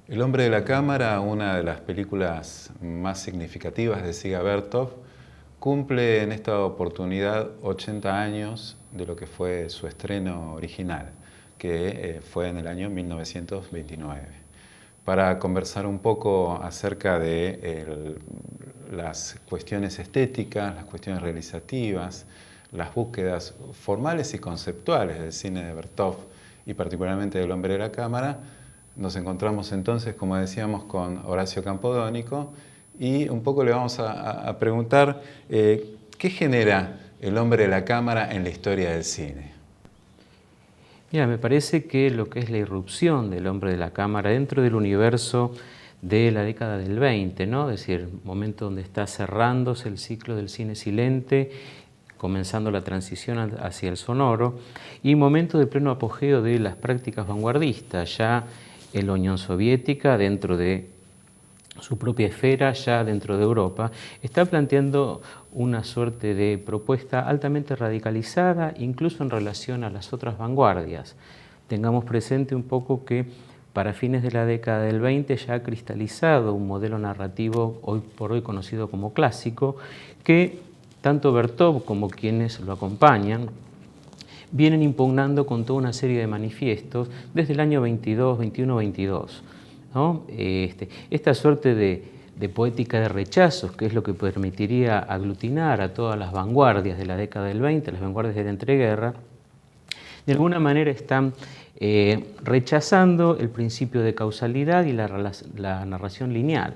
El hombre de la cámara, una de las películas más significativas de Dziga Vertov, cumple en esta oportunidad 80 años de lo que fue su estreno original, que fue en el año 1929. Para conversar un poco acerca de las cuestiones estéticas, las cuestiones realizativas, las búsquedas formales y conceptuales del cine de Vertov y particularmente del hombre de la cámara, nos encontramos entonces, como decíamos, con Horacio Campodónico y un poco le vamos a preguntar ¿qué genera el hombre de la cámara en la historia del cine? Mira, me parece que lo que es la irrupción del hombre de la cámara dentro del universo de la década del 20, ¿no? Es decir, momento donde está cerrándose el ciclo del cine silente, comenzando la transición hacia el sonoro, y momento de pleno apogeo de las prácticas vanguardistas, ya en la Unión Soviética, dentro de su propia esfera, ya dentro de Europa, está planteando una suerte de propuesta altamente radicalizada, incluso en relación a las otras vanguardias. Tengamos presente un poco que para fines de la década del 20 ya ha cristalizado un modelo narrativo hoy por hoy conocido como clásico, que tanto Vertov como quienes lo acompañan vienen impugnando con toda una serie de manifiestos desde el año 22, 21, 22. ¿No? Esta suerte de poética de rechazos, que es lo que permitiría aglutinar a todas las vanguardias de la década del 20, las vanguardias de la entreguerra, de alguna manera están rechazando el principio de causalidad y la narración lineal,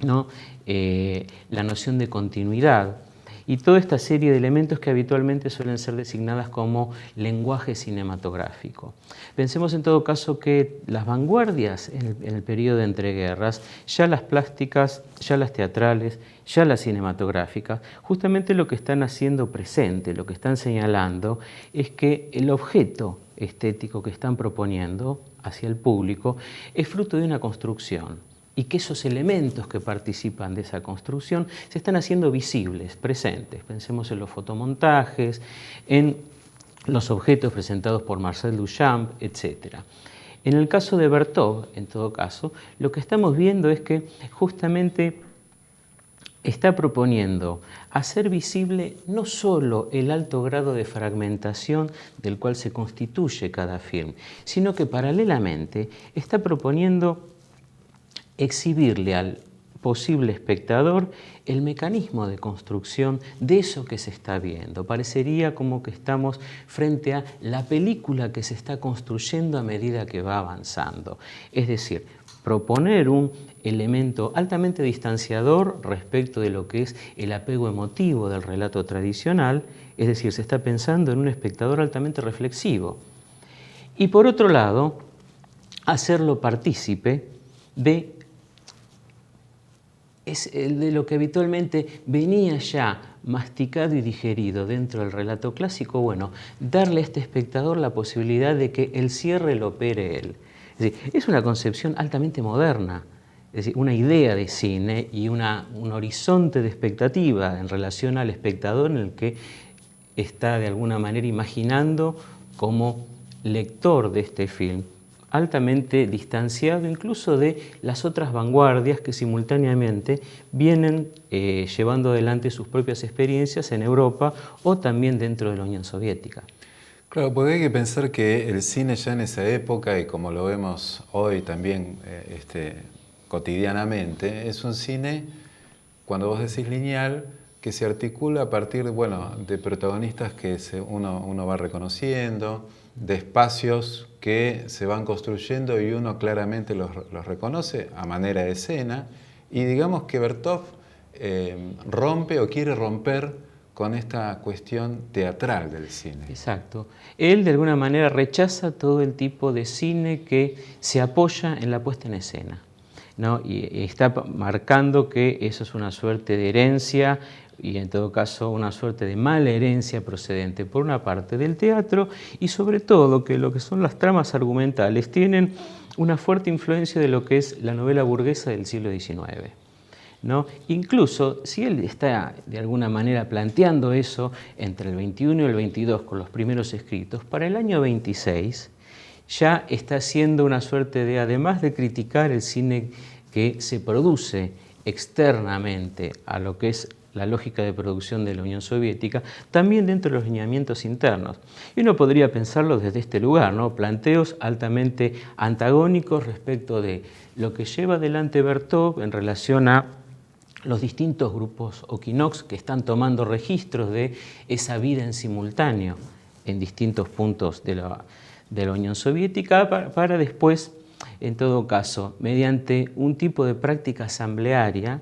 ¿no? La noción de continuidad y toda esta serie de elementos que habitualmente suelen ser designadas como lenguaje cinematográfico. Pensemos en todo caso que las vanguardias en el periodo de entreguerras, ya las plásticas, ya las teatrales, ya las cinematográficas, justamente lo que están haciendo presente, lo que están señalando, es que el objeto estético que están proponiendo hacia el público es fruto de una construcción, y que esos elementos que participan de esa construcción se están haciendo visibles, presentes. Pensemos en los fotomontajes, en los objetos presentados por Marcel Duchamp, etc. En el caso de Vertov, en todo caso, lo que estamos viendo es que justamente está proponiendo hacer visible no solo el alto grado de fragmentación del cual se constituye cada film, sino que paralelamente está proponiendo exhibirle al posible espectador el mecanismo de construcción de eso que se está viendo. Parecería como que estamos frente a la película que se está construyendo a medida que va avanzando. Es decir, proponer un elemento altamente distanciador respecto de lo que es el apego emotivo del relato tradicional, es decir, se está pensando en un espectador altamente reflexivo. Y por otro lado, hacerlo partícipe de lo que habitualmente venía ya masticado y digerido dentro del relato clásico, bueno, darle a este espectador la posibilidad de que el cierre lo opere él. Es decir, es una concepción altamente moderna, es decir, una idea de cine y un horizonte de expectativa en relación al espectador en el que está de alguna manera imaginando como lector de este film, altamente distanciado incluso de las otras vanguardias que simultáneamente vienen llevando adelante sus propias experiencias en Europa o también dentro de la Unión Soviética. Claro, porque hay que pensar que el cine ya en esa época, y como lo vemos hoy también cotidianamente, es un cine, cuando vos decís lineal, que se articula a partir de protagonistas que uno va reconociendo, de espacios que se van construyendo y uno claramente los reconoce a manera de escena. Y digamos que Vertov rompe o quiere romper con esta cuestión teatral del cine. Exacto. Él de alguna manera rechaza todo el tipo de cine que se apoya en la puesta en escena, ¿no? Y está marcando que eso es una suerte de herencia y en todo caso una suerte de mala herencia procedente por una parte del teatro y sobre todo que lo que son las tramas argumentales tienen una fuerte influencia de lo que es la novela burguesa del siglo XIX. ¿No? Incluso si él está de alguna manera planteando eso entre el 21 y el 22 con los primeros escritos, para el año 26 ya está haciendo una suerte de, además de criticar el cine que se produce externamente a lo que es la lógica de producción de la Unión Soviética, también dentro de los lineamientos internos. Y uno podría pensarlo desde este lugar, ¿no? Planteos altamente antagónicos respecto de lo que lleva adelante Vertov en relación a los distintos grupos Okinoks que están tomando registros de esa vida en simultáneo en distintos puntos de la Unión Soviética para después, en todo caso, mediante un tipo de práctica asamblearia,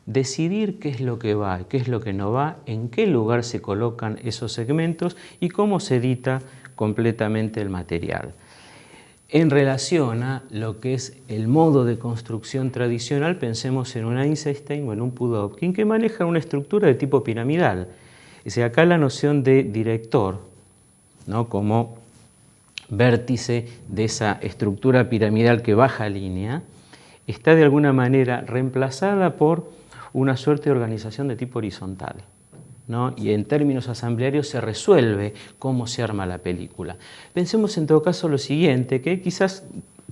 decidir qué es lo que va, qué es lo que no va, en qué lugar se colocan esos segmentos y cómo se edita completamente el material. En relación a lo que es el modo de construcción tradicional, pensemos en un Eisenstein o en un Pudovkin que manejan una estructura de tipo piramidal. Es decir, acá la noción de director, ¿no?, como vértice de esa estructura piramidal que baja línea, está de alguna manera reemplazada por una suerte de organización de tipo horizontal, ¿no? Y en términos asamblearios se resuelve cómo se arma la película. Pensemos en todo caso lo siguiente, que quizás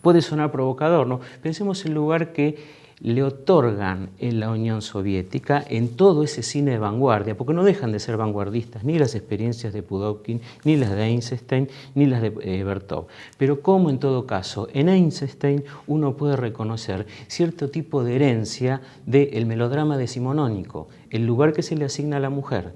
puede sonar provocador, ¿no? Pensemos en el lugar que le otorgan en la Unión Soviética en todo ese cine de vanguardia, porque no dejan de ser vanguardistas ni las experiencias de Pudovkin, ni las de Eisenstein, ni las de Vertov. Pero como en todo caso en Eisenstein uno puede reconocer cierto tipo de herencia del melodrama decimonónico, el lugar que se le asigna a la mujer.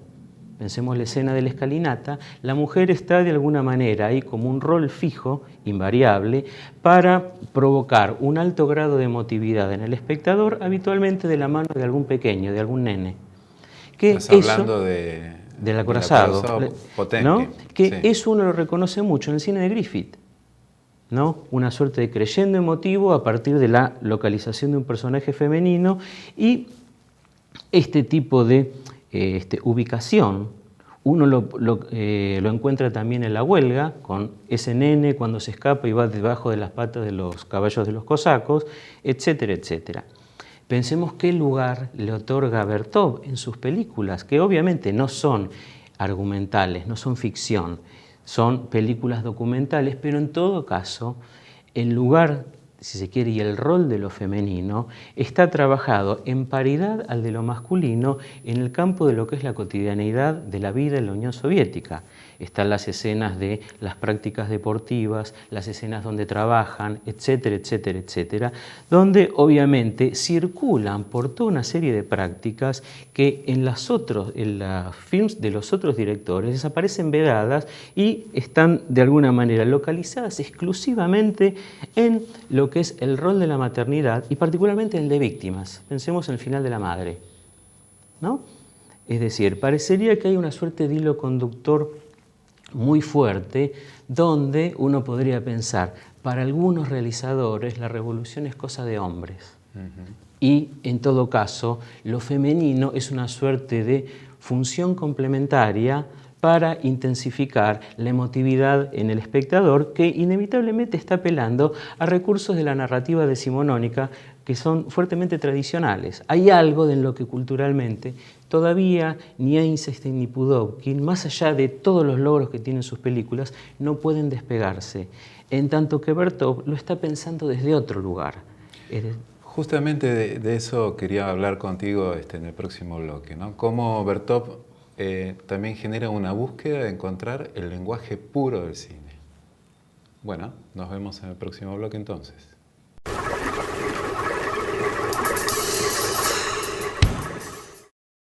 Pensemos la escena de la escalinata, la mujer está de alguna manera ahí como un rol fijo, invariable, para provocar un alto grado de emotividad en el espectador, habitualmente de la mano de algún pequeño, de algún nene. Que Estás hablando del acorazado, Potemkin, ¿no? Que sí. eso uno lo reconoce mucho en el cine de Griffith, ¿no? Una suerte de creyendo emotivo a partir de la localización de un personaje femenino y este tipo de ubicación, uno lo encuentra también en La Huelga, con ese nene cuando se escapa y va debajo de las patas de los caballos de los cosacos, etcétera, etcétera. Pensemos qué lugar le otorga Vertov en sus películas, que obviamente no son argumentales, no son ficción, son películas documentales, pero en todo caso, el lugar, si se quiere, y el rol de lo femenino está trabajado en paridad al de lo masculino en el campo de lo que es la cotidianeidad de la vida en la Unión Soviética. Están las escenas de las prácticas deportivas, las escenas donde trabajan, etcétera, etcétera, etcétera, donde obviamente circulan por toda una serie de prácticas que en los films de los otros directores desaparecen vedadas y están de alguna manera localizadas exclusivamente en lo que es el rol de la maternidad y particularmente el de víctimas. Pensemos en el final de La Madre, ¿no? Es decir, parecería que hay una suerte de hilo conductor muy fuerte donde uno podría pensar, para algunos realizadores la revolución es cosa de hombres. Y en todo caso, lo femenino es una suerte de función complementaria para intensificar la emotividad en el espectador que inevitablemente está apelando a recursos de la narrativa decimonónica que son fuertemente tradicionales. Hay algo en lo que culturalmente todavía ni Eisenstein ni Pudovkin, más allá de todos los logros que tienen sus películas, no pueden despegarse, en tanto que Vertov lo está pensando desde otro lugar. Justamente de eso quería hablar contigo en el próximo bloque, ¿no? Cómo Vertov también genera una búsqueda de encontrar el lenguaje puro del cine. Bueno, nos vemos en el próximo bloque entonces.